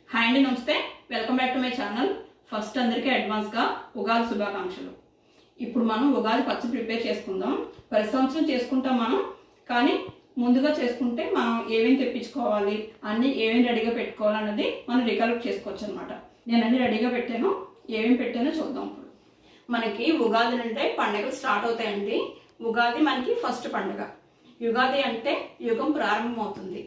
Hi అండి, నమస్తే. Welcome back to my channel. First అందరికీ అడ్వాన్స్గా ఉగాది శుభాకాంక్షలు. ఇప్పుడు మనం ఉగాది పచ్చడి ప్రిపేర్ చేసుకుందాం. ప్రతి సంవత్సరం చేసుకుంటాం మనం, కానీ ముందుగా చేసుకుంటే మనం ఏమేమి తెప్పించుకోవాలి, అన్నీ ఏమేమి రెడీగా పెట్టుకోవాలి అన్నది మనం రికలెక్ట్ చేసుకోవచ్చు అనమాట. నేను అన్నీ రెడీగా పెట్టాను, ఏమేమి పెట్టానో చూద్దాం. ఇప్పుడు మనకి ఉగాది అంటే పండుగలు స్టార్ట్ అవుతాయండి. ఉగాది మనకి ఫస్ట్ పండుగ. యుగాది అంటే యుగం ప్రారంభం అవుతుంది.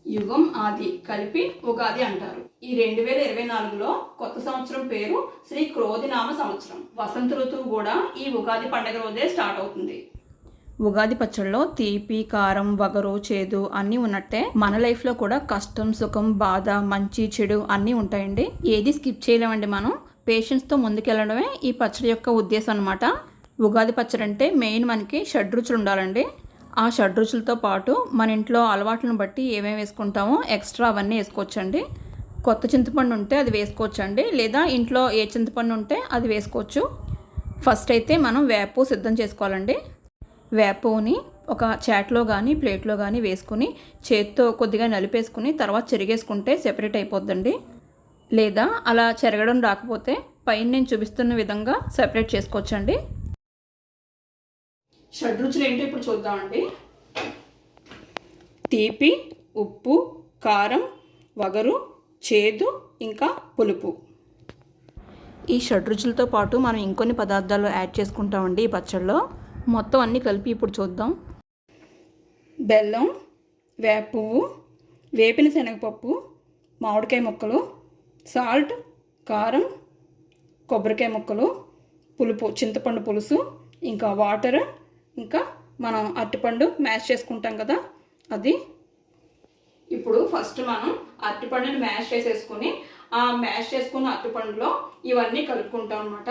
యుగం ఆది కలిపి ఉగాది అంటారు. ఈ 2024లో కొత్త సంవత్సరం పేరు శ్రీ క్రోధినామ సంవత్సరం. వసంత ఋతువు కూడా ఈ ఉగాది పండుగ రోజే స్టార్ట్ అవుతుంది. ఉగాది పచ్చడిలో తీపి, కారం, వగరు, చేదు అన్నీ ఉన్నట్టే మన లైఫ్లో కూడా కష్టం, సుఖం, బాధ, మంచి, చెడు అన్నీ ఉంటాయండి. ఏది స్కిప్ చేయలేమండి. మనం పేషెన్స్తో ముందుకెళ్ళడమే ఈ పచ్చడి యొక్క ఉద్దేశం అనమాట. ఉగాది పచ్చడి అంటే మెయిన్ మనకి షడ్రుచులు ఉండాలండి. ఆ షడ్రుచులతో పాటు మన ఇంట్లో అలవాట్లను బట్టి ఏమేమి వేసుకుంటామో ఎక్స్ట్రా అవన్నీ వేసుకోవచ్చండి. కొత్త చింతపండు ఉంటే అది వేసుకోవచ్చండి, లేదా ఇంట్లో ఏ చింతపండు ఉంటే అది వేసుకోవచ్చు. ఫస్ట్ అయితే మనం వేపు సిద్ధం చేసుకోవాలండి. వేపుని ఒక చాట్లో కానీ ప్లేట్లో కానీ వేసుకుని చేత్తో కొద్దిగా నలిపేసుకుని తర్వాత చెరిగేసుకుంటే సెపరేట్ అయిపోద్దండి. లేదా అలా చెరగడం రాకపోతే పైన నేను చూపిస్తున్న విధంగా సెపరేట్ చేసుకోవచ్చండి. షడ్రుచులు ఏంటో ఇప్పుడు చూద్దామండి. తీపి, ఉప్పు, కారం, వగరు, చేదు, ఇంకా పులుపు. ఈ షడ్రుచులతో పాటు మనం ఇంకొన్ని పదార్థాలు యాడ్ చేసుకుంటామండి ఈ పచ్చడిలో. మొత్తం అన్నీ కలిపి ఇప్పుడు చూద్దాం. బెల్లం, వేపువ్వు, వేపిన శనగపప్పు, మామిడికాయ ముక్కలు, సాల్ట్, కారం, కొబ్బరికాయ ముక్కలు, పులుపు, చింతపండు పులుసు, ఇంకా వాటర్, ఇంకా మనం అరటిపండు మ్యాష్ చేసుకుంటాం కదా అది. ఇప్పుడు ఫస్ట్ మనం అరటిపండుని మ్యాష్ చేసేసుకుని ఆ మ్యాష్ చేసుకున్న అరటిపండులో ఇవన్నీ కలుపుకుంటాం అనమాట.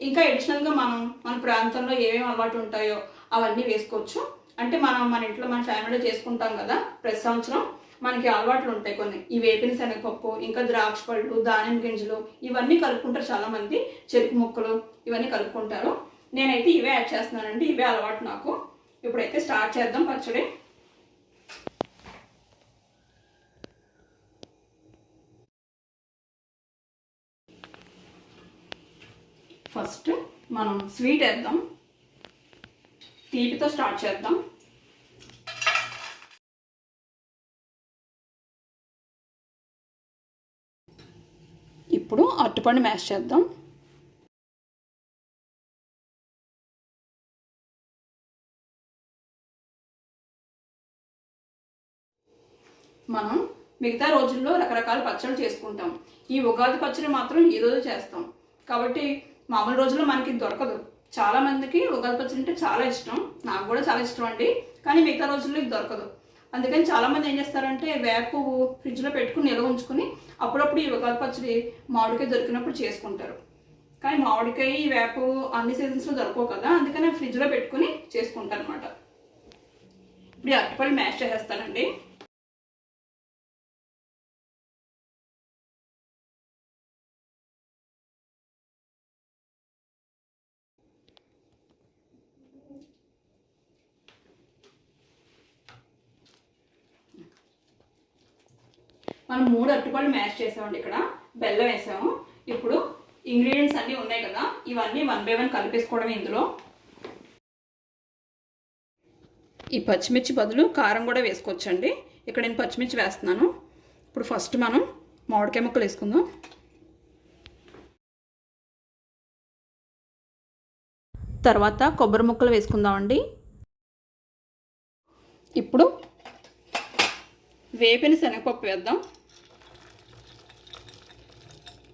ఇంకా అడిషనల్గా మన ప్రాంతంలో ఏమేమి అలవాటు ఉంటాయో అవన్నీ వేసుకోవచ్చు. అంటే మన ఇంట్లో మన ఫ్యామిలీలో చేసుకుంటాం కదా ప్రతి సంవత్సరం, మనకి అలవాట్లు ఉంటాయి కొన్ని. ఈ వేపిన శనగపప్పు, ఇంకా ద్రాక్ష పళ్ళు, దానిమ్మ గింజలు ఇవన్నీ కలుపుకుంటారు చాలామంది. చెరుకు ముక్కలు ఇవన్నీ కలుపుకుంటారు. నేనైతే ఇవే యాడ్ చేస్తున్నానండి, ఇవే అలవాటు నాకు. ఇప్పుడైతే స్టార్ట్ చేద్దాం పచ్చడి. ఫస్ట్ మనం స్వీట్ వేద్దాం. తీపితో స్టార్ట్ చేద్దాం. ఇప్పుడు అరటిపండు మ్యాష్ చేద్దాం. మనం మిగతా రోజుల్లో రకరకాల పచ్చళ్ళు చేసుకుంటాం. ఈ ఉగాది పచ్చడి మాత్రం ఈరోజు చేస్తాం కాబట్టి మామూలు రోజుల్లో మనకి దొరకదు. చాలామందికి ఉగాది పచ్చడి అంటే చాలా ఇష్టం, నాకు కూడా చాలా ఇష్టం అండి. కానీ మిగతా రోజుల్లో ఇది దొరకదు. అందుకని చాలామంది ఏం చేస్తారంటే వేపు ఫ్రిడ్జ్లో పెట్టుకుని నిల్వ ఉంచుకుని అప్పుడప్పుడు ఈ ఉగాది పచ్చడి మామిడికాయ దొరికినప్పుడు చేసుకుంటారు. కానీ మామిడికాయ, వేపు అన్ని సీజన్స్లో దొరకవు కదా, అందుకని ఫ్రిడ్జ్లో పెట్టుకుని చేసుకుంటారు అనమాట. ఇప్పుడు అరటిపళ్ళు మ్యాష్ చేసేస్తానండి. మనం 3 అరటిపళ్ళు మ్యాష్ చేసామండి. ఇక్కడ బెల్లం వేసాము. ఇప్పుడు ఇంగ్రీడియంట్స్ అన్నీ ఉన్నాయి కదా, ఇవన్నీ 1 by 1 కలిపేసుకోవడమే ఇందులో. ఈ పచ్చిమిర్చి బదులు కారం కూడా వేసుకోవచ్చండి. ఇక్కడ నేను పచ్చిమిర్చి వేస్తున్నాను. ఇప్పుడు ఫస్ట్ మనం మామిడికాయ ముక్కలు వేసుకుందాం. తర్వాత కొబ్బరి ముక్కలు వేసుకుందామండి. ఇప్పుడు వేపిన శనగపప్పు వేద్దాం.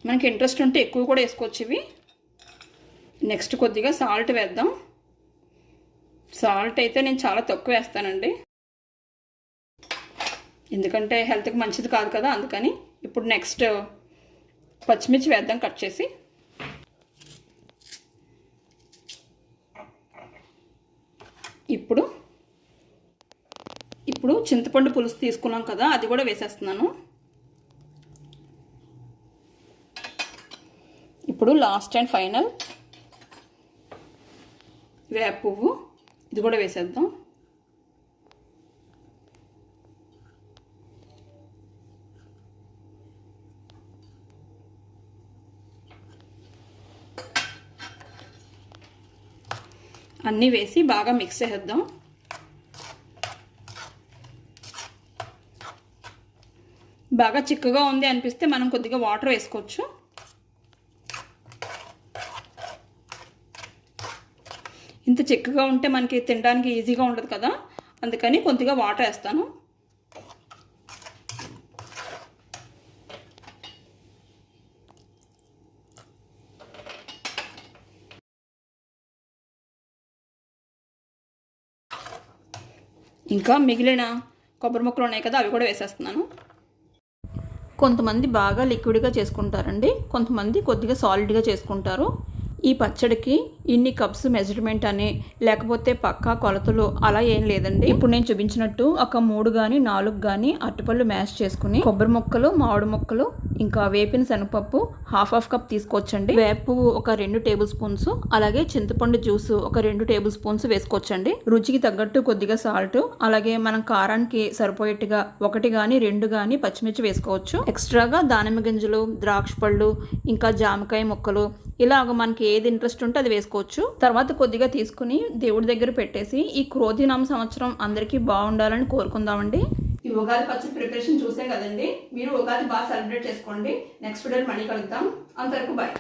మనకి ఇంట్రెస్ట్ ఉంటే ఎక్కువ కూడా వేసుకోవచ్చు ఇవి. నెక్స్ట్ కొద్దిగా సాల్ట్ వేద్దాం. సాల్ట్ అయితే నేను చాలా తక్కువ వేస్తానండి, ఎందుకంటే హెల్త్కి మంచిది కాదు కదా, అందుకని. ఇప్పుడు నెక్స్ట్ పచ్చిమిర్చి వేద్దాం కట్ చేసి. ఇప్పుడు చింతపండు పులుసు తీసుకున్నాం కదా, అది కూడా వేసేస్తున్నాను. ఇప్పుడు లాస్ట్ అండ్ ఫైనల్ వేప పువ్వు, ఇది కూడా వేసేద్దాం. అన్నీ వేసి బాగా మిక్స్ చేద్దాం. బాగా చిక్కగా ఉంది అనిపిస్తే మనం కొద్దిగా వాటర్ వేసుకోవచ్చు. ఇంత చిక్కగా ఉంటే మనకి తినడానికి ఈజీగా ఉండదు కదా, అందుకని కొద్దిగా వాటర్ వేస్తాను. ఇంకా మిగిలిన కొబ్బరి ముక్కలు ఉన్నాయి కదా, అవి కూడా వేసేస్తున్నాను. కొంతమంది బాగా లిక్విడ్గా చేసుకుంటారండి, కొంతమంది కొద్దిగా సాలిడ్గా చేసుకుంటారు. ఈ పచ్చడికి ఇన్ని కప్స్ మెజర్మెంట్ అని లేకపోతే పక్కా కొలతలు అలా ఏం లేదండి. ఇప్పుడు నేను చూపించినట్టు ఒక 3 కానీ 4 కానీ అరటిపళ్ళు మ్యాష్ చేసుకుని కొబ్బరి ముక్కలు, మామిడి ముక్కలు, ఇంకా వేపిన శనగపప్పు హాఫ్ కప్ తీసుకోవచ్చండి. వేప పువ్వు ఒక 2 టేబుల్ స్పూన్స్, అలాగే చింతపండు జ్యూస్ ఒక 2 టేబుల్ స్పూన్స్ వేసుకోవచ్చండి. రుచికి తగ్గట్టు కొద్దిగా సాల్ట్, అలాగే మనం కారానికి సరిపోయేట్టుగా 1 కానీ 2 కానీ పచ్చిమిర్చి వేసుకోవచ్చు. ఎక్స్ట్రాగా దానిమ్మ గింజలు, ద్రాక్ష పళ్ళు, ఇంకా జామకాయ ముక్కలు, ఇలాగ మనకి ఏది ఇంట్రెస్ట్ ఉంటే అది వేసుకోవచ్చు. తర్వాత కొద్దిగా తీసుకుని దేవుడి దగ్గర పెట్టేసి ఈ క్రోధినామ సంవత్సరం అందరికీ బాగుండాలని కోరుకుందామండి. ఈ ఉగాది పచ్చడి ప్రిపరేషన్ చూసే కదండి, మీరు ఉగాది బాగా సెలబ్రేట్ చేసుకోండి. నెక్స్ట్ వీడియోలో మళ్ళీ కలుద్దాం. అంతవరకు బాయ్.